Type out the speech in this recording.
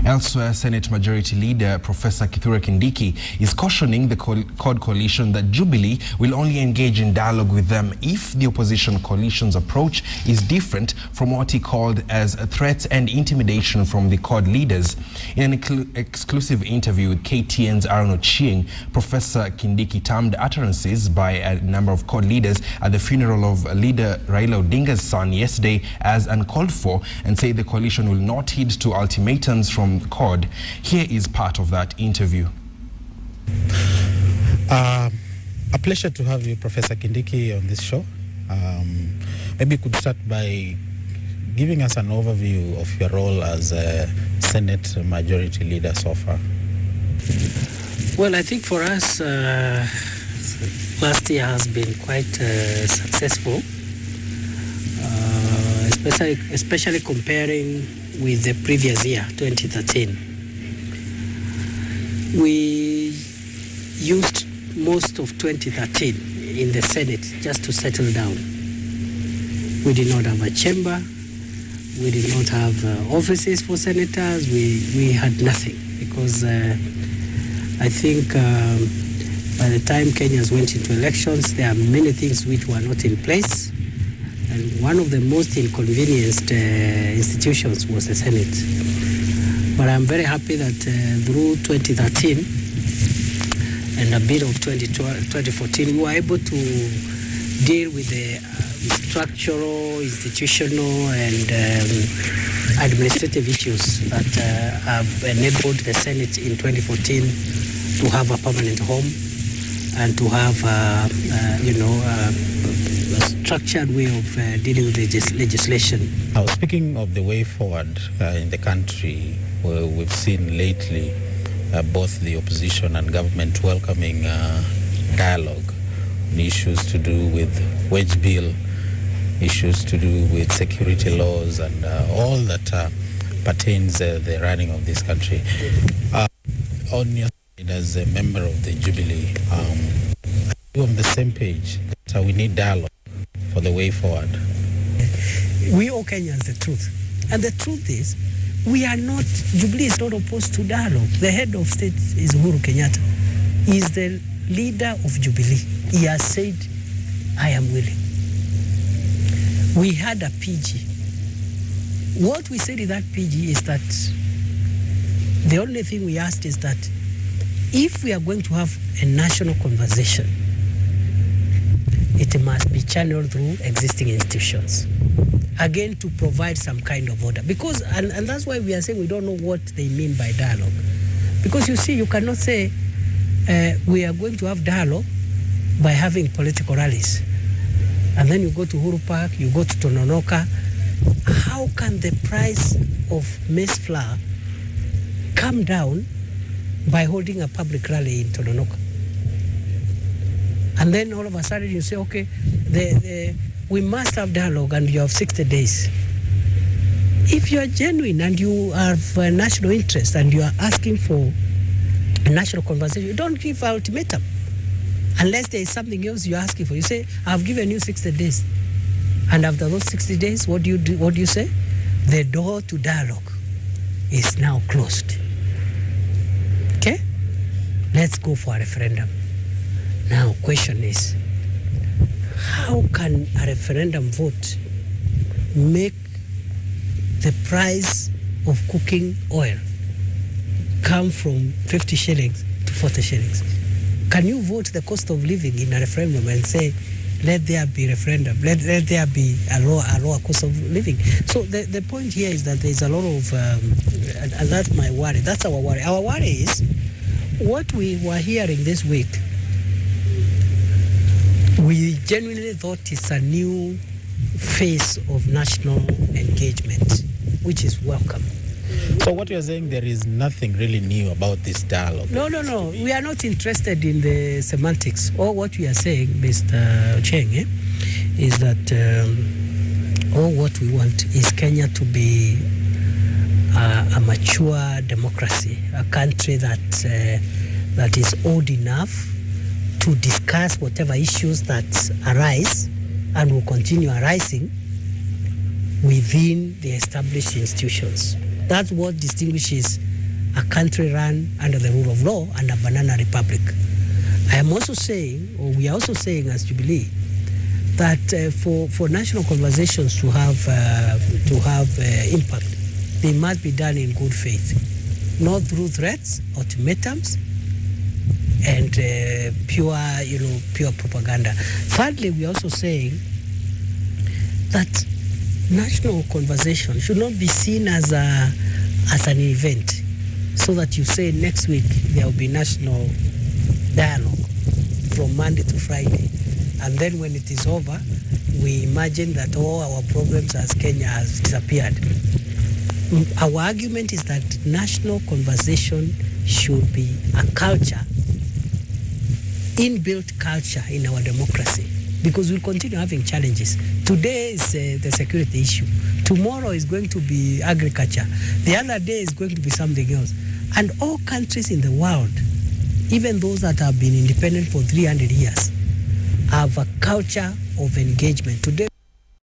Elsewhere, Senate Majority Leader Professor Kithure Kindiki is cautioning the CORD coalition that Jubilee will only engage in dialogue with them if the opposition coalition's approach is different from what he called as threats and intimidation from the CORD leaders. In an exclusive interview with KTN's Ochieng, Professor Kindiki termed utterances by a number of CORD leaders at the funeral of leader Raila Odinga's son yesterday as uncalled for, and said the coalition will not heed to ultimatums from CORD. Here is part of that interview. A pleasure to have you, Professor Kindiki, on this show. Maybe you could start by giving us an overview of your role as a Senate Majority Leader so far. Well, I think for us, last year has been quite successful, especially comparing with the previous year, 2013. We used most of 2013 in the Senate just to settle down. We did not have a chamber. We did not have offices for senators. We had nothing because I think by the time Kenyans went into elections, there are many things which were not in place. And one of the most inconvenienced institutions was the Senate. But I'm very happy that through 2013 and a bit of 2014, we were able to deal with the structural, institutional, and administrative issues that have enabled the Senate in 2014 to have a permanent home and to have, a structured way of dealing with legislation. Now, speaking of the way forward in the country, we've seen lately both the opposition and government welcoming dialogue on issues to do with wage bill, issues to do with security laws, and all that pertains the running of this country. On your side, as a member of the Jubilee, are you on the same page that we need dialogue for the way forward? We owe Kenyans the truth. And the truth is, Jubilee is not opposed to dialogue. The head of state is Uhuru Kenyatta. He is the leader of Jubilee. He has said, I am willing. We had a PG. What we said in that PG is that the only thing we asked is that if we are going to have a national conversation, it must be channeled through existing institutions. Again, to provide some kind of order. Because, and that's why we are saying we don't know what they mean by dialogue. Because you see, you cannot say we are going to have dialogue by having political rallies. And then you go to Uhuru Park, you go to Tononoka. How can the price of maize flour come down by holding a public rally in Tononoka? And then all of a sudden you say, okay, we must have dialogue and you have 60 days. If you are genuine and you have a national interest and you are asking for a national conversation, you don't give an ultimatum. Unless there is something else you're asking for. You say, I've given you 60 days. And after those 60 days, what do you say? The door to dialogue is now closed. Okay? Let's go for a referendum. Now, question is, how can a referendum vote make the price of cooking oil come from 50 shillings to 40 shillings? Can you vote the cost of living in a referendum and say, let there be referendum, let there be a lower cost of living? So the point here is that there's a lot of, and that's my worry, that's our worry. Our worry is, what we were hearing this week, we genuinely thought it's a new phase of national engagement, which is welcome. So what you're saying, there is nothing really new about this dialogue? No. We are not interested in the semantics. Or what we are saying, Mr. Ochieng, is that all what we want is Kenya to be a mature democracy, a country that is old enough to discuss whatever issues that arise and will continue arising within the established institutions. That's what distinguishes a country run under the rule of law and a banana republic. I am also saying, or we are also saying as Jubilee, that for national conversations to have impact, they must be done in good faith, not through threats, ultimatums, and pure propaganda. Thirdly, we are also saying that national conversation should not be seen as an event, so that you say next week there will be national dialogue from Monday to Friday, and then when it is over, we imagine that all our problems as Kenya has disappeared. Our argument is that national conversation should be a culture, inbuilt culture in our democracy, because we'll continue having challenges. Today is the security issue. Tomorrow is going to be agriculture. The other day is going to be something else. And all countries in the world, even those that have been independent for 300 years, have a culture of engagement. Today,